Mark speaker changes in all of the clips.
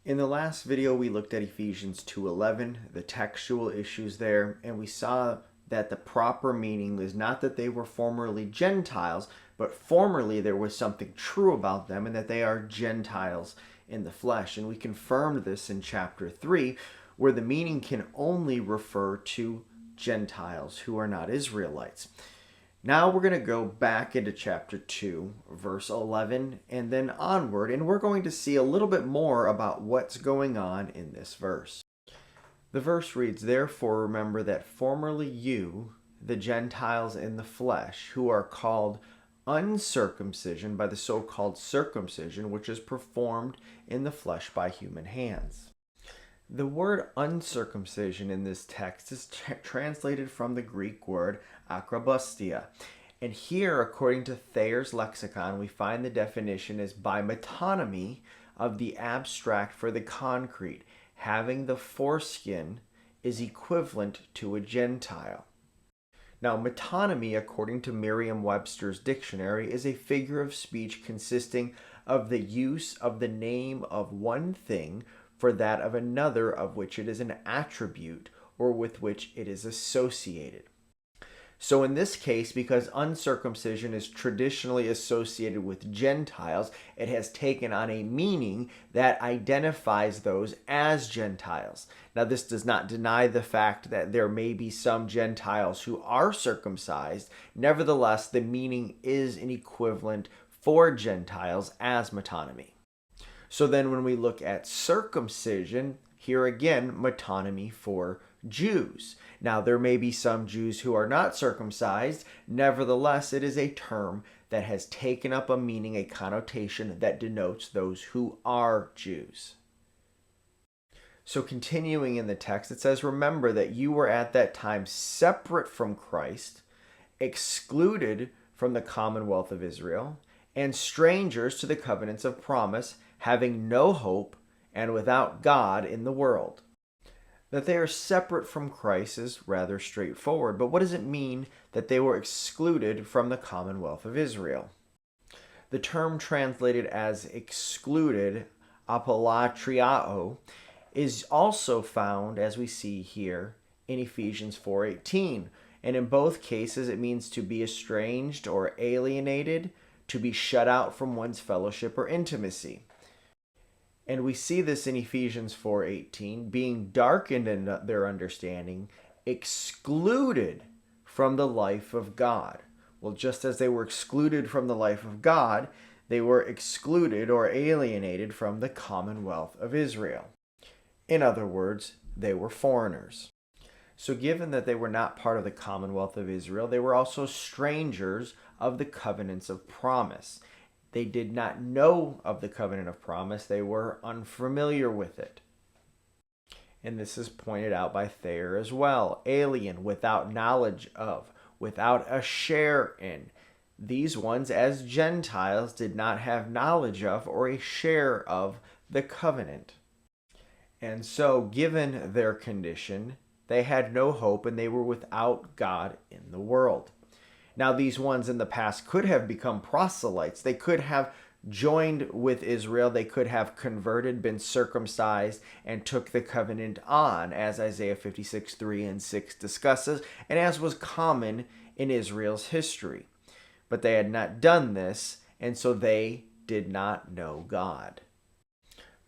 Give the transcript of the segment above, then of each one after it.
Speaker 1: In the last video, we looked at Ephesians 2:11, the textual issues there, and we saw that the proper meaning is not that they were formerly Gentiles, but formerly there was something true about them and that they are Gentiles in the flesh. And we confirmed this in chapter 3, where the meaning can only refer to Gentiles who are not Israelites. Now we're going to go back into chapter 2, verse 11, and then onward, and we're going to see a little bit more about what's going on in this verse. The verse reads, "Therefore remember that formerly you, the Gentiles in the flesh, who are called uncircumcision by the so-called circumcision, which is performed in the flesh by human hands." The word uncircumcision in this text is translated from the Greek word akrabustia. And here, according to Thayer's lexicon, we find the definition is by metonymy of the abstract for the concrete. Having the foreskin is equivalent to a Gentile. Now, metonymy, according to Merriam-Webster's dictionary, is a figure of speech consisting of the use of the name of one thing for that of another of which it is an attribute or with which it is associated. So in this case, because uncircumcision is traditionally associated with Gentiles, it has taken on a meaning that identifies those as Gentiles. Now, this does not deny the fact that there may be some Gentiles who are circumcised. Nevertheless, the meaning is an equivalent for Gentiles as metonymy. So then when we look at circumcision, here again, metonymy for Jews. Now, there may be some Jews who are not circumcised. Nevertheless, it is a term that has taken up a meaning, a connotation that denotes those who are Jews. So continuing in the text, it says, "Remember that you were at that time separate from Christ, excluded from the commonwealth of Israel, and strangers to the covenants of promise, having no hope and without God in the world." That they are separate from Christ is rather straightforward, but what does it mean that they were excluded from the commonwealth of Israel? The term translated as excluded, apolatriao, is also found, as we see here, in Ephesians 4:18. And in both cases, it means to be estranged or alienated, to be shut out from one's fellowship or intimacy. And we see this in Ephesians 4:18, being darkened in their understanding, excluded from the life of God. Well, just as they were excluded from the life of God, they were excluded or alienated from the commonwealth of Israel. In other words, they were foreigners. So given that they were not part of the commonwealth of Israel, they were also strangers of the covenants of promise. They did not know of the covenant of promise. They were unfamiliar with it. And this is pointed out by Thayer as well. Alien, without knowledge of, without a share in. These ones, as Gentiles, did not have knowledge of or a share of the covenant. And so, given their condition, they had no hope and they were without God in the world. Now, these ones in the past could have become proselytes. They could have joined with Israel. They could have converted, been circumcised, and took the covenant on, as Isaiah 56:3 and 6 discusses, and as was common in Israel's history. But they had not done this, and so they did not know God.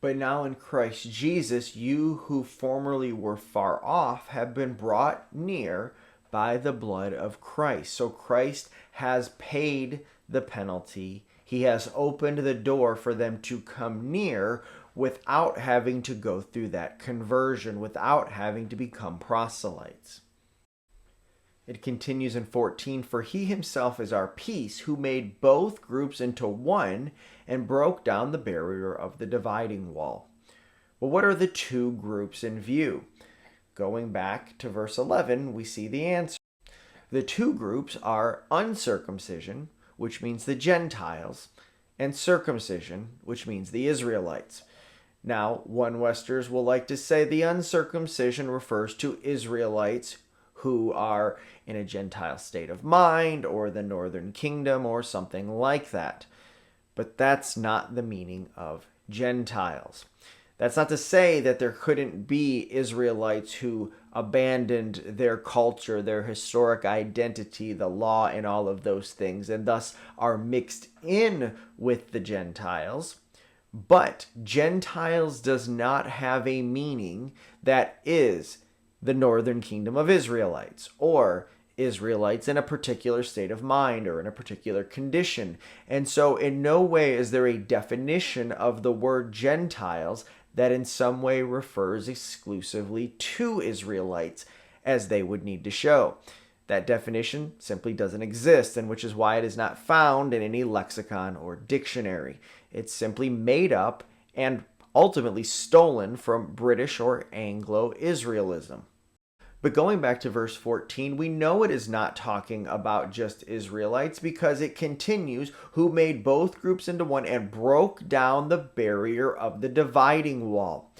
Speaker 1: But now in Christ Jesus, you who formerly were far off have been brought near by the blood of Christ. So Christ has paid the penalty. He has opened the door for them to come near without having to go through that conversion, without having to become proselytes. It continues in 14, "For he himself is our peace, who made both groups into one and broke down the barrier of the dividing wall." Well, what are the two groups in view? Going back to verse 11, we see the answer. The two groups are uncircumcision, which means the Gentiles, and circumcision, which means the Israelites. Now, one Westers will like to say the uncircumcision refers to Israelites who are in a Gentile state of mind or the northern kingdom or something like that. But that's not the meaning of Gentiles. That's not to say that there couldn't be Israelites who abandoned their culture, their historic identity, the law, and all of those things, and thus are mixed in with the Gentiles. But Gentiles does not have a meaning that is the northern kingdom of Israelites, or Israelites in a particular state of mind or in a particular condition. And so in no way is there a definition of the word Gentiles that in some way refers exclusively to Israelites, as they would need to show. That definition simply doesn't exist, and which is why it is not found in any lexicon or dictionary. It's simply made up and ultimately stolen from British or Anglo-Israelism. But going back to verse 14, we know it is not talking about just Israelites, because it continues, who made both groups into one and broke down the barrier of the dividing wall.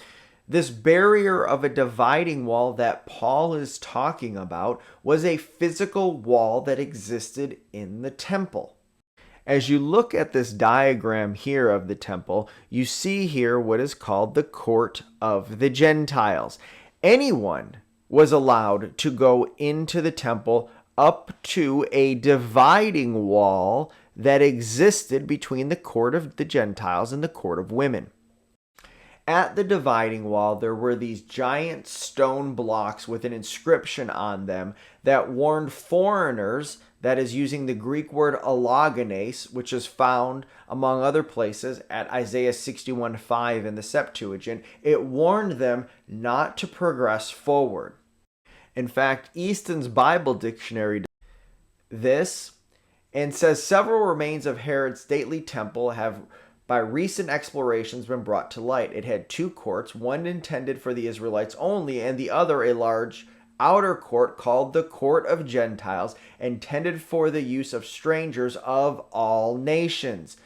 Speaker 1: This barrier of a dividing wall that Paul is talking about was a physical wall that existed in the temple. As you look at this diagram here of the temple, you see here what is called the court of the Gentiles. Anyone was allowed to go into the temple up to a dividing wall that existed between the court of the Gentiles and the court of women. At the dividing wall, there were these giant stone blocks with an inscription on them that warned foreigners, that is using the Greek word allogenes, which is found among other places at Isaiah 61:5 in the Septuagint. It warned them not to progress forward. In fact, Easton's Bible Dictionary does this and says several remains of Herod's stately temple have by recent explorations been brought to light. It had two courts, one intended for the Israelites only, and the other a large outer court called the Court of Gentiles, intended for the use of strangers of all nations.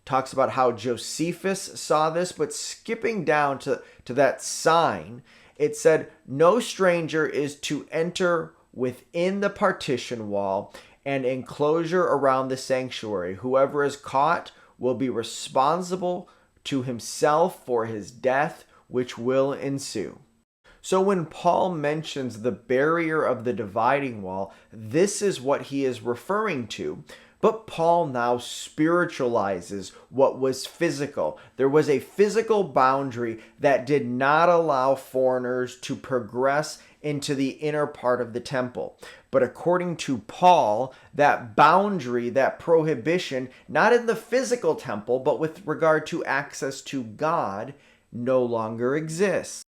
Speaker 1: Talks about how Josephus saw this, but skipping down to that sign, it said, no stranger is to enter within the partition wall and enclosure around the sanctuary. Whoever is caught will be responsible to himself for his death, which will ensue. So when Paul mentions the barrier of the dividing wall, this is what he is referring to. But Paul now spiritualizes what was physical. There was a physical boundary that did not allow foreigners to progress into the inner part of the temple. But according to Paul, that boundary, that prohibition, not in the physical temple, but with regard to access to God, no longer exists.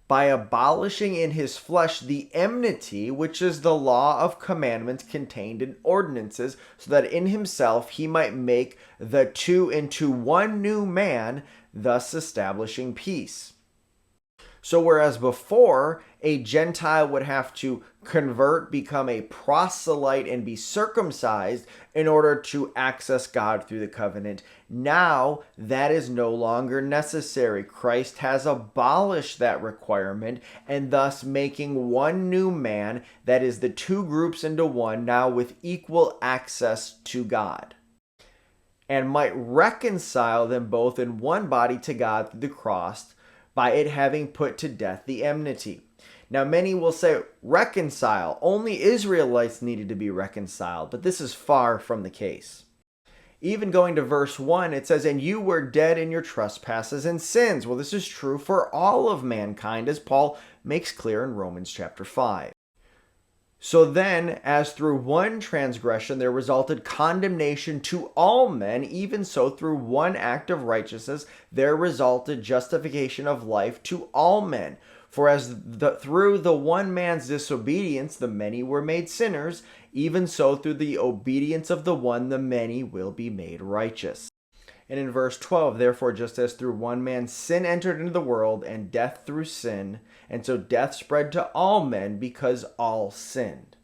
Speaker 1: By abolishing in his flesh the enmity, which is the law of commandments contained in ordinances, so that in himself he might make the two into one new man, thus establishing peace. So whereas before, a Gentile would have to convert, become a proselyte, and be circumcised in order to access God through the covenant, now that is no longer necessary. Christ has abolished that requirement, and thus making one new man, that is the two groups into one, now with equal access to God, and might reconcile them both in one body to God through the cross, by it having put to death the enmity. Now many will say, reconcile. Only Israelites needed to be reconciled, but this is far from the case. Even going to verse 1, it says, and you were dead in your trespasses and sins. Well, this is true for all of mankind, as Paul makes clear in Romans chapter 5. So then, as through one transgression there resulted condemnation to all men, even so through one act of righteousness there resulted justification of life to all men. For as through the one man's disobedience the many were made sinners, even so through the obedience of the one the many will be made righteous. And in verse 12, therefore, just as through one man sin entered into the world, and death through sin, and so death spread to all men because all sinned.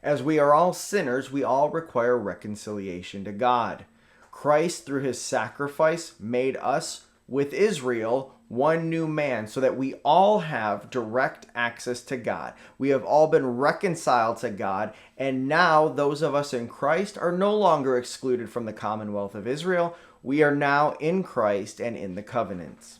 Speaker 1: As we are all sinners, we all require reconciliation to God. Christ, through his sacrifice, made us, with Israel, one new man, so that we all have direct access to God. We have all been reconciled to God, and now those of us in Christ are no longer excluded from the commonwealth of Israel. We are now in Christ and in the covenants.